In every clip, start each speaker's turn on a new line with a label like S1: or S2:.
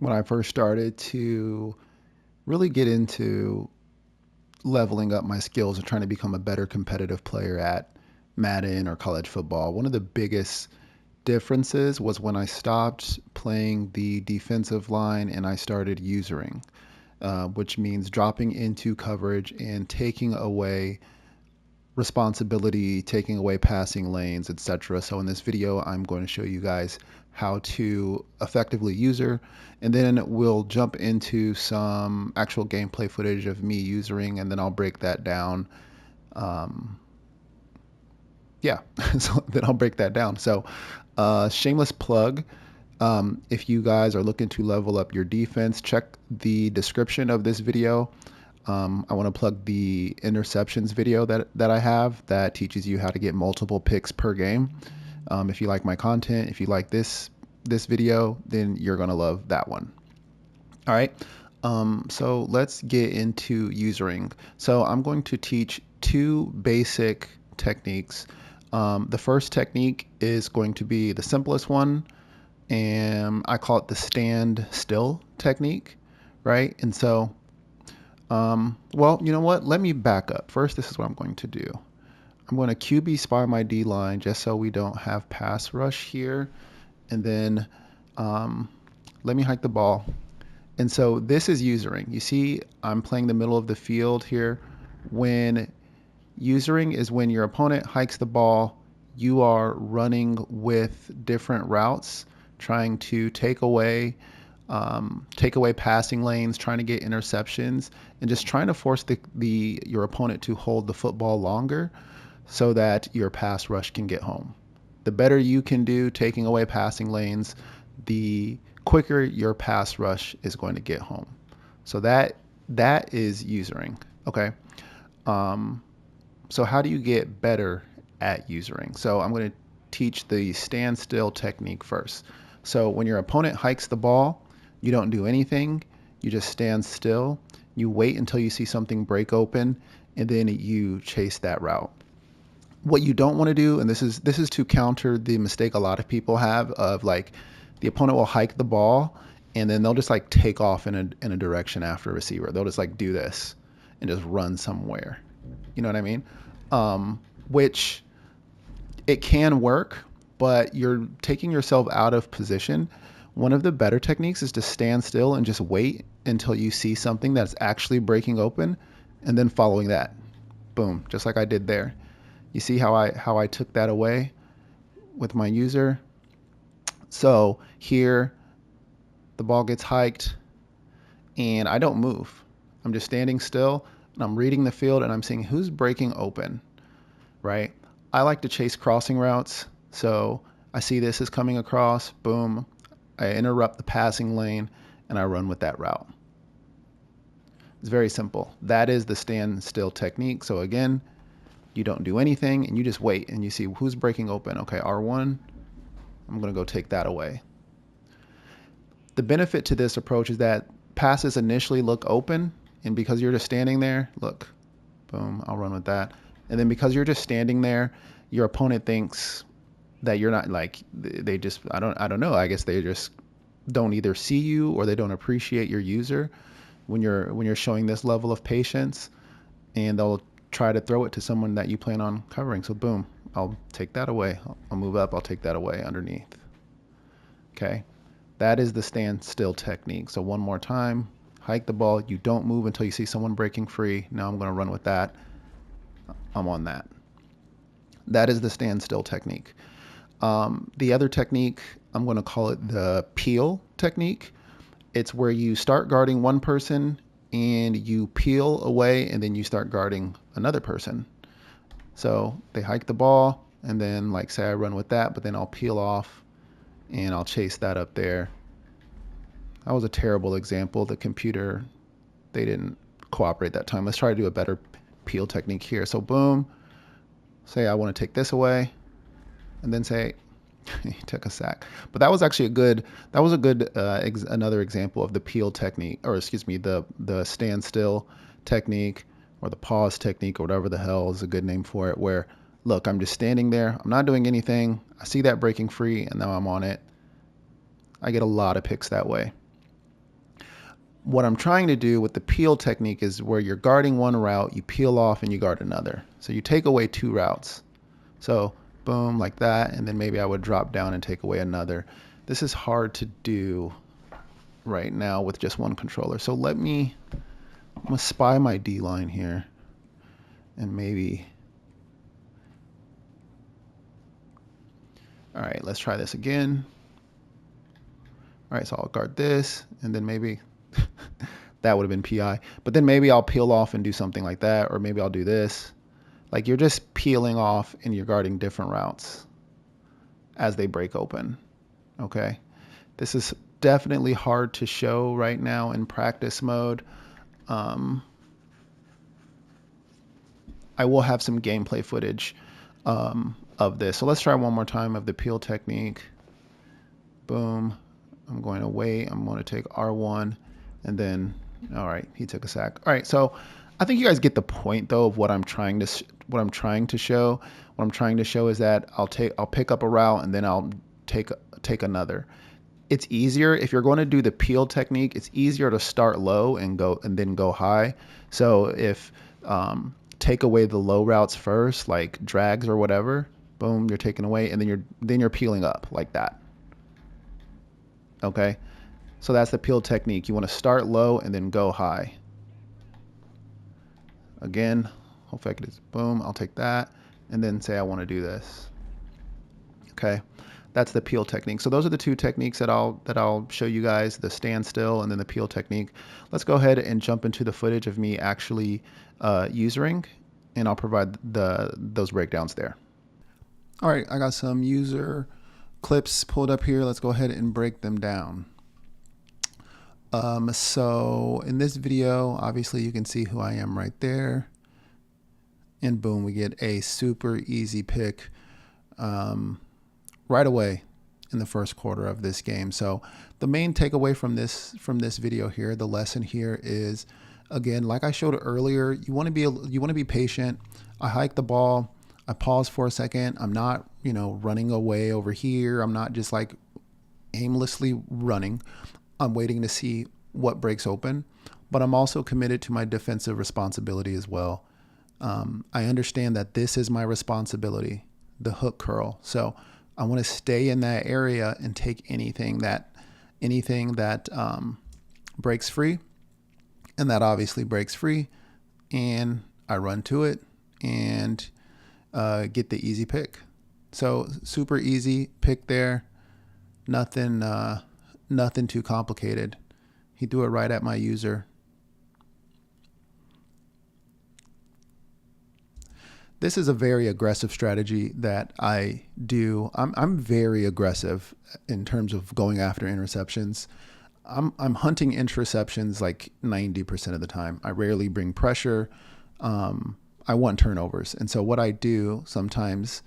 S1: when I first started to really get into leveling up my skills and trying to become a better competitive player at Madden or college football. One of the biggest differences was when I stopped playing the defensive line and I started usering, which means dropping into coverage and taking away responsibility, taking away passing lanes, etc. So in this video, I'm going to show you guys how to effectively user, and then we'll jump into some actual gameplay footage of me usering, and then I'll break that down. Um, yeah, so then I'll break that down. So shameless plug. If you guys are looking to level up your defense, check the description of this video. I want to plug the interceptions video that I have that teaches you how to get multiple picks per game. If you like my content, if you like this video, then you're gonna love that one. All right. So let's get into usering. So I'm going to teach two basic techniques. The first technique is going to be the simplest one, and I call it the stand still technique, right? And so well, you know what? Let me back up. First, this is what I'm going to do. I'm going to QB spy my D line just so we don't have pass rush here. And then let me hike the ball. And so this is usering. You see, I'm playing the middle of the field here. When usering is when your opponent hikes the ball, you are running with different routes, trying to take away passing lanes, trying to get interceptions, and just trying to force your opponent to hold the football longer so that your pass rush can get home. The better you can do taking away passing lanes, the quicker your pass rush is going to get home. So that is usering. Okay. So how do you get better at usering? So I'm going to teach the standstill technique first. So when your opponent hikes the ball, you don't do anything. You just stand still. You wait until you see something break open, and then you chase that route. What you don't want to do, and this is to counter the mistake a lot of people have of like the opponent will hike the ball and then they'll just like take off in a direction after a receiver. They'll just like do this and just run somewhere. You know what I mean? Which it can work, but you're taking yourself out of position. One of the better techniques is to stand still and just wait until you see something that's actually breaking open, and then following that. Boom, just like I did there. You see how I took that away with my user? So here, the ball gets hiked, and I don't move. I'm just standing still, and I'm reading the field, and I'm seeing who's breaking open, right? I like to chase crossing routes, so I see this is coming across, boom, I interrupt the passing lane, and I run with that route. It's very simple. That is the stand still technique. So again, you don't do anything, and you just wait, and you see who's breaking open. Okay, R1, I'm going to go take that away. The benefit to this approach is that passes initially look open, and because you're just standing there, look, boom, I'll run with that. And then because you're just standing there, your opponent thinks that you're not, like, they just, I don't know, I guess they just don't either see you or they don't appreciate your user when you're showing this level of patience, and they'll try to throw it to someone that you plan on covering. So boom, I'll take that away. I'll move up, I'll take that away underneath. Okay, that is the stand still technique. So one more time, hike the ball, you don't move until you see someone breaking free. Now I'm going to run with that. I'm on that. That is the stand still technique. The other technique, I'm going to call it the peel technique. It's where you start guarding one person and you peel away, and then you start guarding another person. So they hike the ball, and then, like, say I run with that, but then I'll peel off and I'll chase that up there. That was a terrible example. The computer, they didn't cooperate that time. Let's try to do a better peel technique here. So boom, say I want to take this away, and then say he took a sack. But that was actually another example of the peel technique, or excuse me, the standstill technique, or the pause technique, or whatever the hell is a good name for it, where, look, I'm just standing there, I'm not doing anything, I see that breaking free, and now I'm on it. I get a lot of picks that way. what I'm trying to do with the peel technique is where you're guarding one route, you peel off and you guard another. So you take away two routes. So boom, like that, and then maybe I would drop down and take away another. This is hard to do right now with just one controller. So I'm gonna spy my D line here and maybe, all right, let's try this again. All right, so I'll guard this, and then maybe that would have been PI. But then maybe I'll peel off and do something like that, or maybe I'll do this. Like you're just peeling off and you're guarding different routes as they break open. Okay, this is definitely hard to show right now in practice mode. I will have some gameplay footage of this. So let's try one more time of the peel technique. Boom. I'm going to wait. I'm going to take R1 and then, all right, he took a sack. All right, so I think you guys get the point though of what I'm trying to show. What I'm trying to show is that I'll pick up a route and then I'll take another. It's easier if you're going to do the peel technique. It's easier to start low and then go high. So if take away the low routes first, like drags or whatever, boom, you're taking away, and then you're peeling up like that. Okay, so that's the peel technique. You want to start low and then go high. Again, hopefully I can just boom, I'll take that, and then say I want to do this. Okay, that's the peel technique. So those are the two techniques that I'll show you guys, the standstill and then the peel technique. Let's go ahead and jump into the footage of me actually usering, and I'll provide those breakdowns there. All right, I got some user clips pulled up here. Let's go ahead and break them down. So in this video, obviously you can see who I am right there. And boom, we get a super easy pick right away in the first quarter of this game. So the main takeaway from this video here, the lesson here is, again, like I showed earlier, you want to be patient. I hike the ball, I pause for a second. I'm not, running away over here. I'm not just like aimlessly running. I'm waiting to see what breaks open, but I'm also committed to my defensive responsibility as well. I understand that this is my responsibility, the hook curl. So I want to stay in that area and take anything that breaks free, and that obviously breaks free, and I run to it and get the easy pick. So super easy pick there. Nothing too complicated. He threw it right at my user. This is a very aggressive strategy that I do. I'm very aggressive in terms of going after interceptions. I'm hunting interceptions like 90% of the time. I rarely bring pressure. I want turnovers. And so what I do sometimes,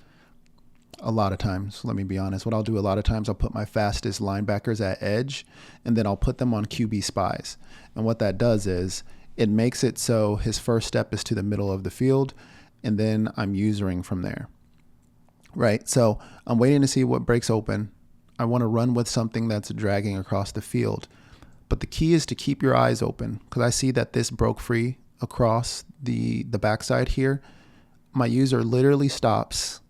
S1: a lot of times, let me be honest, what I'll do a lot of times, I'll put my fastest linebackers at edge, and then I'll put them on QB spies. And what that does is it makes it so his first step is to the middle of the field, and then I'm usering from there, right? So I'm waiting to see what breaks open. I want to run with something that's dragging across the field. But the key is to keep your eyes open, because I see that this broke free across the backside here. My user literally stops,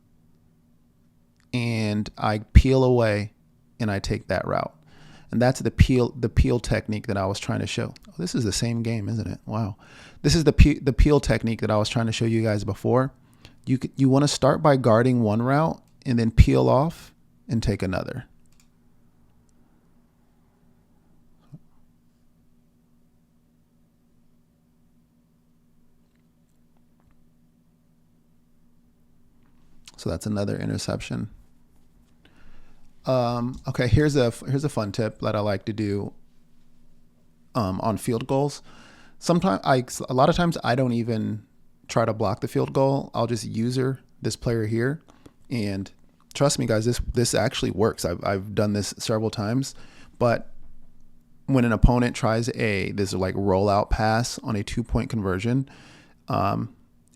S1: and I peel away and I take that route. And that's the peel technique that I was trying to show. Oh, this is the same game, isn't it? Wow. This is the peel technique that I was trying to show you guys before. You want to start by guarding one route and then peel off and take another. So that's another interception. Okay, here's a fun tip that I like to do on field goals. A lot of times I don't even try to block the field goal. I'll just user this player here, and trust me, guys, this actually works. I've done this several times. But when an opponent tries this like rollout pass on a 2-point conversion,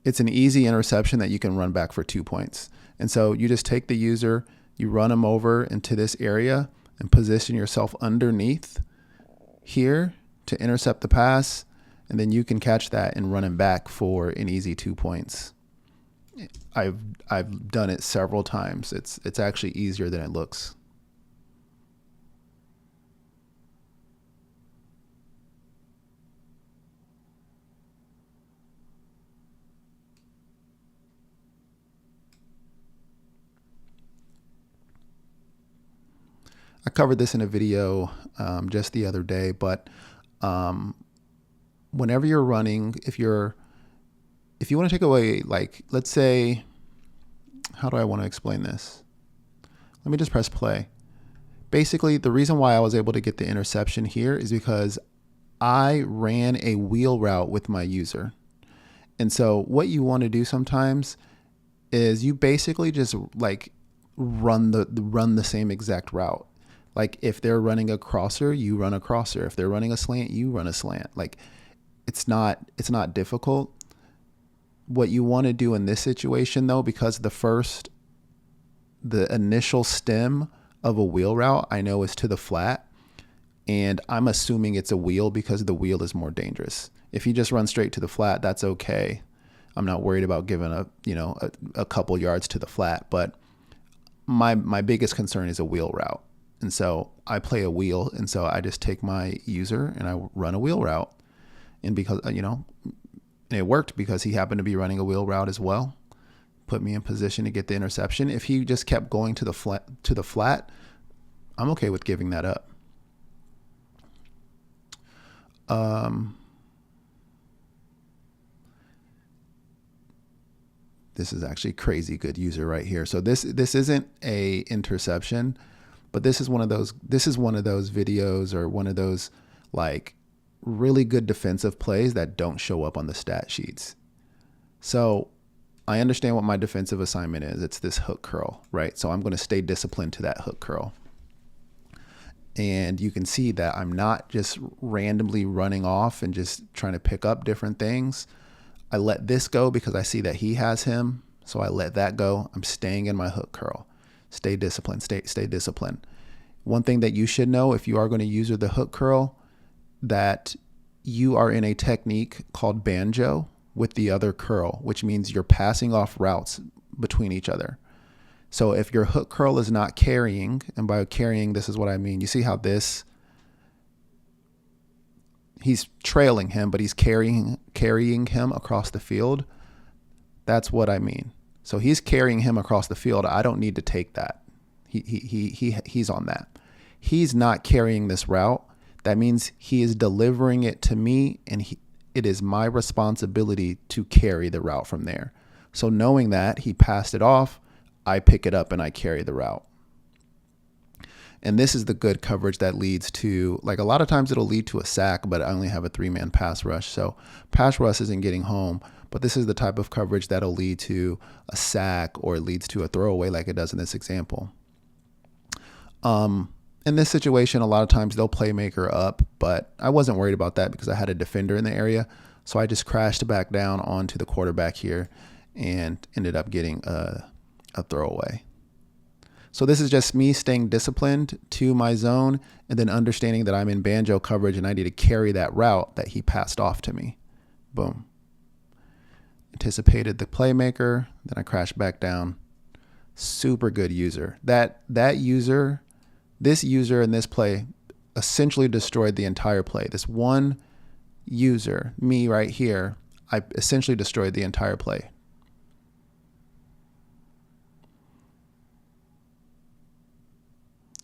S1: it's an easy interception that you can run back for 2 points. And so you just take the user, you run them over into this area and position yourself underneath here to intercept the pass, and then you can catch that and run him back for an easy 2 points. I've done it several times. It's actually easier than it looks. I covered this in a video just the other day, but whenever you're running, if you want to take away, like, let's say, how do I want to explain this? Let me just press play. Basically, the reason why I was able to get the interception here is because I ran a wheel route with my user. And so what you want to do sometimes is you basically just like run the same exact route. Like if they're running a crosser, you run a crosser. If they're running a slant, you run a slant. Like it's not difficult. What you want to do in this situation though, because the initial stem of a wheel route I know is to the flat, and I'm assuming it's a wheel because the wheel is more dangerous. If you just run straight to the flat, that's okay. I'm not worried about giving a couple yards to the flat, but my biggest concern is a wheel route. And so I play a wheel, and so I just take my user and I run a wheel route. And because, and it worked because he happened to be running a wheel route as well, put me in position to get the interception. If he just kept going to the flat, I'm okay with giving that up. This is actually crazy good user right here. So this isn't a interception, but this is one of those videos or one of those like really good defensive plays that don't show up on the stat sheets. So I understand what my defensive assignment is. It's this hook curl, right? So I'm going to stay disciplined to that hook curl. And you can see that I'm not just randomly running off and just trying to pick up different things. I let this go because I see that he has him. So I let that go. I'm staying in my hook curl. Stay disciplined, stay disciplined. One thing that you should know if you are going to use the hook curl, that you are in a technique called Banjo with the other curl, which means you're passing off routes between each other. So if your hook curl is not carrying, and by carrying, this is what I mean. You see how he's trailing him, but he's carrying him across the field. That's what I mean. So he's carrying him across the field. I don't need to take that. He's on that. He's not carrying this route. That means he is delivering it to me, and it is my responsibility to carry the route from there. So knowing that he passed it off, I pick it up and I carry the route. And this is the good coverage that leads to, like, a lot of times it'll lead to a sack, but I only have a 3-man pass rush. So pass rush isn't getting home, but this is the type of coverage that'll lead to a sack or it leads to a throwaway like it does in this example. In this situation, a lot of times they'll playmaker up, but I wasn't worried about that because I had a defender in the area. So I just crashed back down onto the quarterback here and ended up getting a throwaway. So this is just me staying disciplined to my zone and then understanding that I'm in Banjo coverage and I need to carry that route that he passed off to me. Boom. Anticipated the playmaker, then I crashed back down. Super good user. This user in this play essentially destroyed the entire play. This one user, me right here, I essentially destroyed the entire play.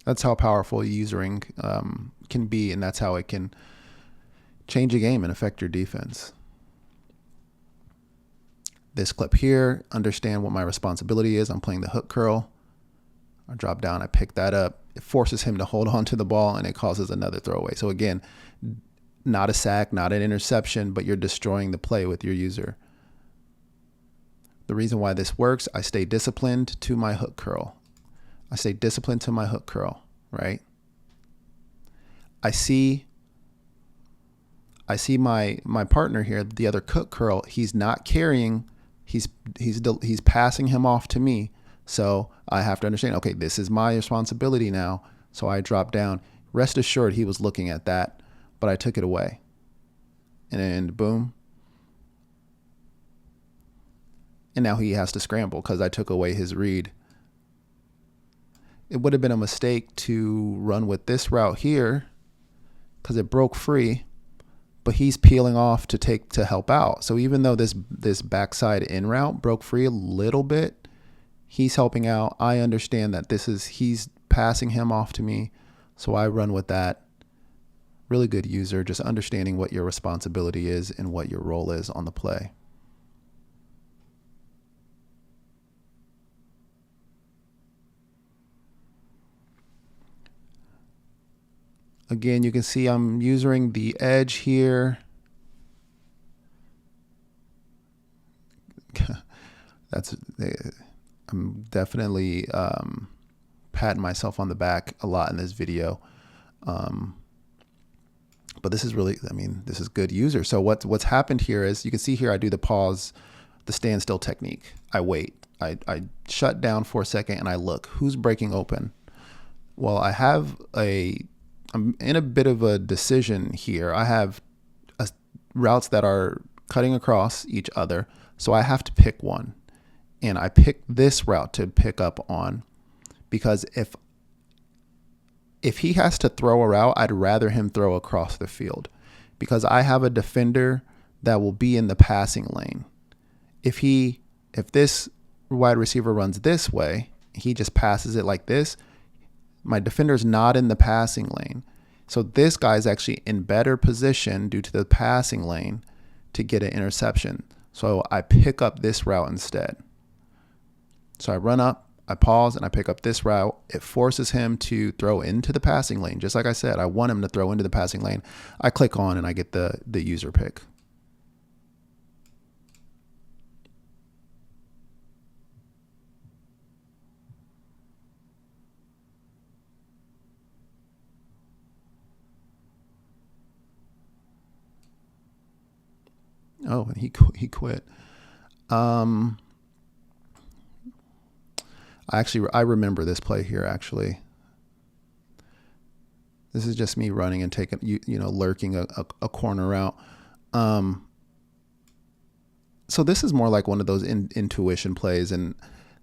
S1: That's how powerful usering can be, and that's how it can change a game and affect your defense. This clip here, understand what my responsibility is. I'm playing the hook curl. I drop down, I pick that up. It forces him to hold on to the ball, and it causes another throwaway. So again, not a sack, not an interception, but you're destroying the play with your user. The reason why this works, I stay disciplined to my hook curl. I stay disciplined to my hook curl, right? I see my partner here, the other hook curl, he's not carrying, he's passing him off to me. So I have to understand, okay, this is my responsibility now. So I drop down. Rest assured he was looking at that. but I took it away. And boom. And now he has to scramble because I took away his read. It would have been a mistake to run with this route here because it broke free, but he's peeling off to help out. So even though this backside in route broke free a little bit, he's helping out. I understand that he's passing him off to me, so I run with that. Really good user, just understanding what your responsibility is and what your role is on the play. Again, you can see I'm using the edge here. I'm definitely patting myself on the back a lot in this video. But this is really, this is good user. So what's happened here is you can see here I do the pause, the standstill technique. I wait. I shut down for a second and I look. Who's breaking open? Well, I'm in a bit of a decision here. I have routes that are cutting across each other, so I have to pick one. And I pick this route to pick up on because if he has to throw a route, I'd rather him throw across the field because I have a defender that will be in the passing lane. If this wide receiver runs this way, he just passes it like this, my defender's not in the passing lane. So this guy's actually in better position due to the passing lane to get an interception. So I pick up this route instead. So I run up, I pause, and I pick up this route. It forces him to throw into the passing lane. Just like I said, I want him to throw into the passing lane. I click on and I get the user pick. Oh, and he quit. I remember this play here, actually. This is just me running and taking, lurking a corner out. So this is more like one of those intuition plays, and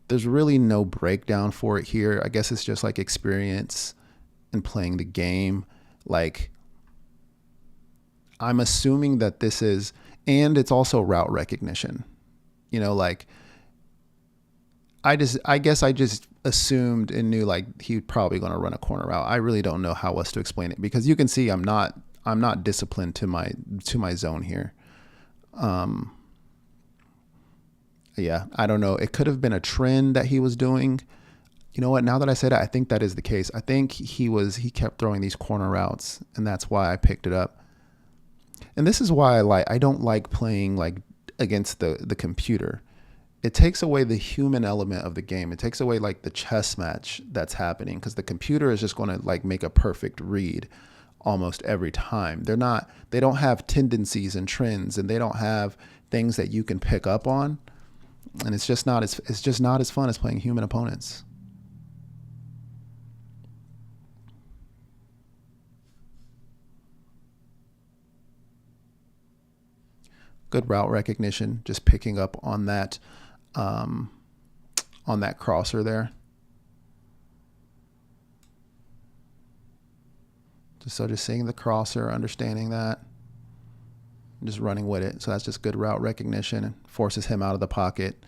S1: there's really no breakdown for it here. I guess it's just like experience and playing the game. Like, I'm assuming that this is, and it's also route recognition. I guess I just assumed and knew like he's probably going to run a corner route. I really don't know how else to explain it because you can see I'm not disciplined to my zone here. Yeah, I don't know. It could have been a trend that he was doing. You know what? Now that I said it, I think that is the case. I think he kept throwing these corner routes, and that's why I picked it up. And this is why I don't like playing like against the computer. It takes away the human element of the game. It takes away like the chess match that's happening because the computer is just going to like make a perfect read almost every time. They don't have tendencies and trends, and they don't have things that you can pick up on. And it's just not as fun as playing human opponents. Good route recognition, just picking up on that crosser there. Just seeing the crosser, understanding that, just running with it. So that's just good route recognition. Forces him out of the pocket,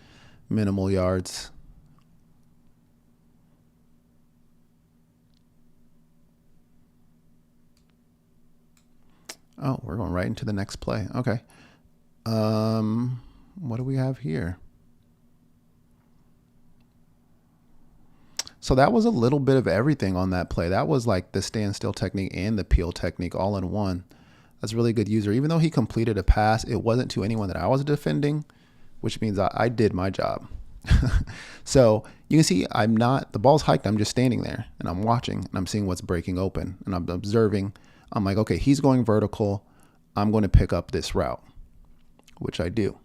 S1: minimal yards. Oh, we're going right into the next play. Okay. What do we have here? So that was a little bit of everything on that play. That was like the standstill technique and the peel technique all in one. That's a really good user. Even though he completed a pass, it wasn't to anyone that I was defending, which means I did my job. So you can see the ball's hiked. I'm just standing there and I'm watching and I'm seeing what's breaking open and I'm observing. I'm like, okay, he's going vertical. I'm going to pick up this route, which I do.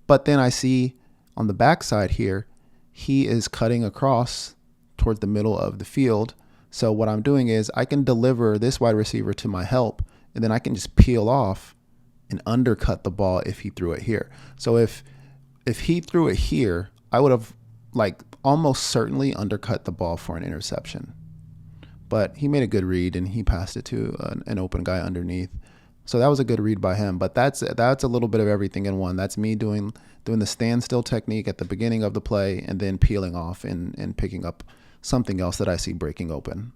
S1: But then I see on the backside here, he is cutting across towards the middle of the field. So what I'm doing is I can deliver this wide receiver to my help and then I can just peel off and undercut the ball if he threw it here. So if he threw it here, I would have like almost certainly undercut the ball for an interception. But he made a good read and he passed it to an open guy underneath. So that was a good read by him. But that's a little bit of everything in one. That's me doing the standstill technique at the beginning of the play and then peeling off and picking up something else that I see breaking open.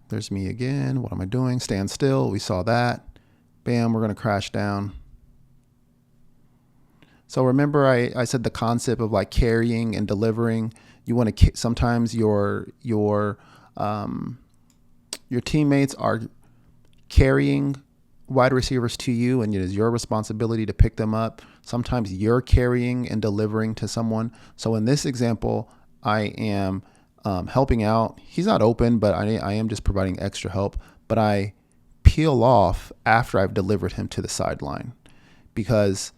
S1: There's me again. What am I doing? Stand still. We saw that. Bam, we're going to crash down. So remember I said the concept of like carrying and delivering. You want to sometimes your teammates are carrying wide receivers to you and it is your responsibility to pick them up. Sometimes you're carrying and delivering to someone. So in this example, I am helping out. He's not open, but I am just providing extra help. But I peel off after I've delivered him to the sideline because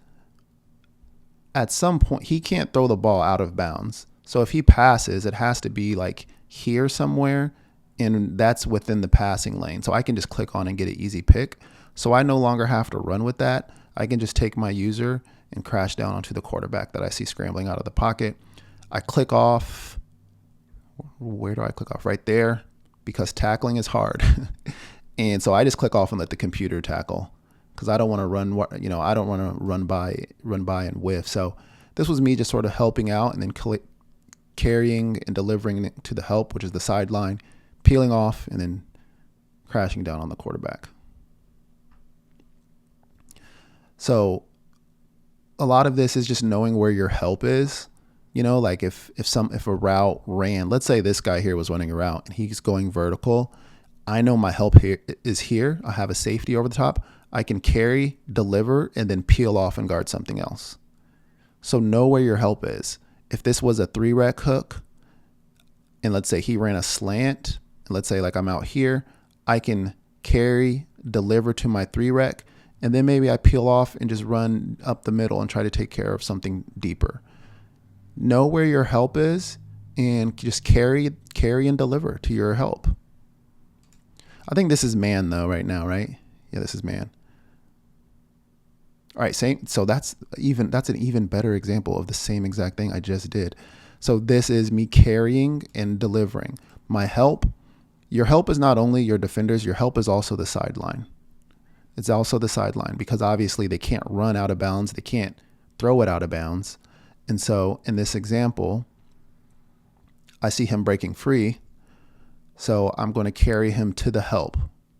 S1: at some point he can't throw the ball out of bounds. So if he passes, it has to be like here somewhere, and that's within the passing lane. So I can just click on and get an easy pick. So I no longer have to run with that. I can just take my user and crash down onto the quarterback that I see scrambling out of the pocket. I click off. Where do I click off? Right there, because tackling is hard. And so I just click off and let the computer tackle because I don't want to run, I don't want to run by and whiff. So this was me just sort of helping out and then carrying and delivering to the help, which is the sideline, peeling off and then crashing down on the quarterback. So a lot of this is just knowing where your help is. Like if a route ran, let's say this guy here was running a route and he's going vertical, I know my help here is here. I have a safety over the top. I can carry, deliver, and then peel off and guard something else. So know where your help is. If this was a 3-rec hook, and let's say he ran a slant, and let's say like I'm out here, I can carry, deliver to my 3-rec, and then maybe I peel off and just run up the middle and try to take care of something deeper. Know where your help is and just carry and deliver to your help. I think this is man though right now, right? Yeah, this is man. All right, same. So that's an even better example of the same exact thing I just did. So this is me carrying and delivering. My help, your help is not only your defenders, your help is also the sideline. It's also the sideline because obviously they can't run out of bounds. They can't throw it out of bounds. And so in this example, I see him breaking free. So I'm going to carry him to the help.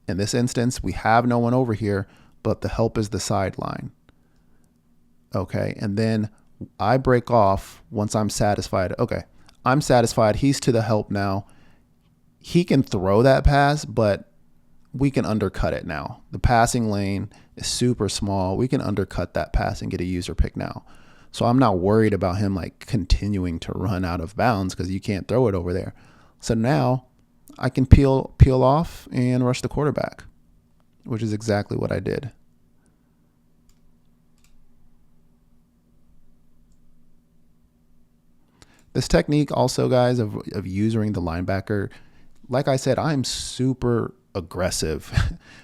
S1: In this instance, we have no one over here, but the help is the sideline. Okay. And then I break off once I'm satisfied. Okay. I'm satisfied. He's to the help now. He can throw that pass, but we can undercut it now. The passing lane is super small. We can undercut that pass and get a user pick now. So I'm not worried about him like continuing to run out of bounds because you can't throw it over there. So now I can peel off and rush the quarterback, which is exactly what I did. This technique also, guys, of using the linebacker, like I said, I'm super aggressive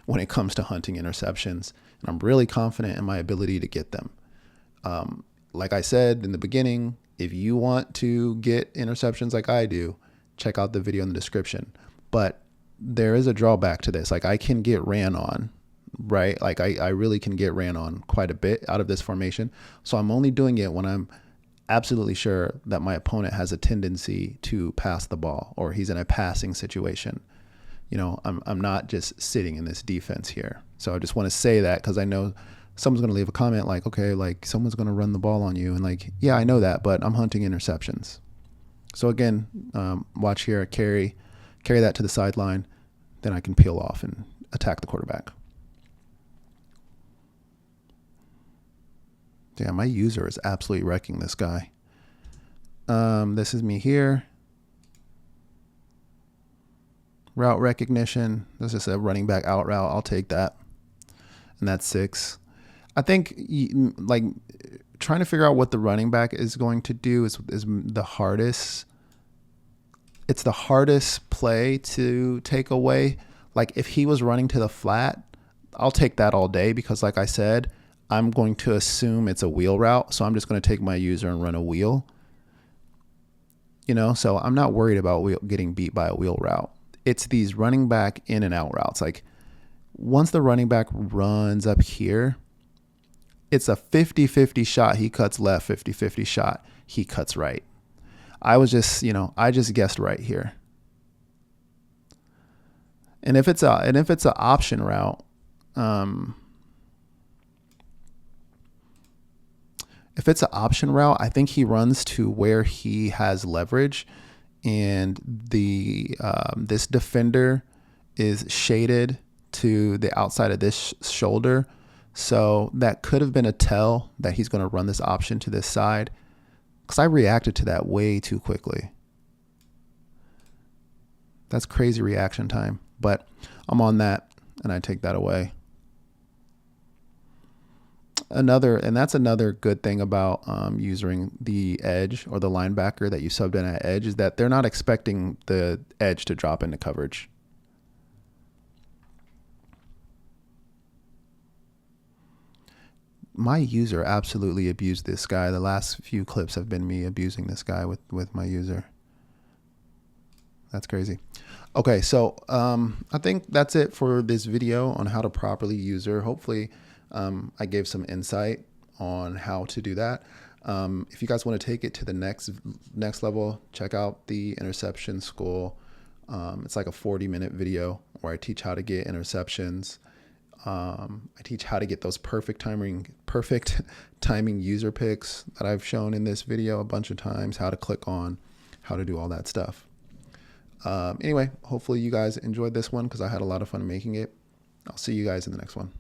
S1: when it comes to hunting interceptions, and I'm really confident in my ability to get them. Like I said in the beginning, if you want to get interceptions like I do, check out the video in the description. But there is a drawback to this. Like I can get ran on, right? Like I really can get ran on quite a bit out of this formation. So I'm only doing it when I'm absolutely sure that my opponent has a tendency to pass the ball or he's in a passing situation. I'm not just sitting in this defense here. So I just want to say that because I know someone's going to leave a comment like, okay, like someone's going to run the ball on you. And like, yeah, I know that, but I'm hunting interceptions. So again, watch here, carry that to the sideline. Then I can peel off and attack the quarterback. Yeah, my user is absolutely wrecking this guy. This is me here. Route recognition. This is a running back out route. I'll take that. And that's 6. I think like trying to figure out what the running back is going to do is the hardest. It's the hardest play to take away. Like if he was running to the flat, I'll take that all day because like I said, I'm going to assume it's a wheel route. So I'm just going to take my user and run a wheel. So I'm not worried about getting beat by a wheel route. It's these running back in and out routes. Like once the running back runs up here, it's a 50-50 shot. He cuts left, 50-50 shot. He cuts right. I just guessed right here. And if it's an option route, if it's an option route, I think he runs to where he has leverage, and this defender is shaded to the outside of this shoulder. So that could have been a tell that he's going to run this option to this side, because I reacted to that way too quickly. That's crazy reaction time, but I'm on that and I take that away. That's another good thing about using the edge or the linebacker that you subbed in at edge, is that they're not expecting the edge to drop into coverage. My user absolutely abused this guy. The last few clips have been me abusing this guy with my user. That's crazy. Okay, so I think that's it for this video on how to properly user. Hopefully I gave some insight on how to do that. If you guys want to take it to the next level, check out the interception school. It's like a 40-minute video where I teach how to get interceptions. I teach how to get those perfect timing user picks that I've shown in this video a bunch of times, how to click on, how to do all that stuff. Anyway, hopefully you guys enjoyed this one because I had a lot of fun making it. I'll see you guys in the next one.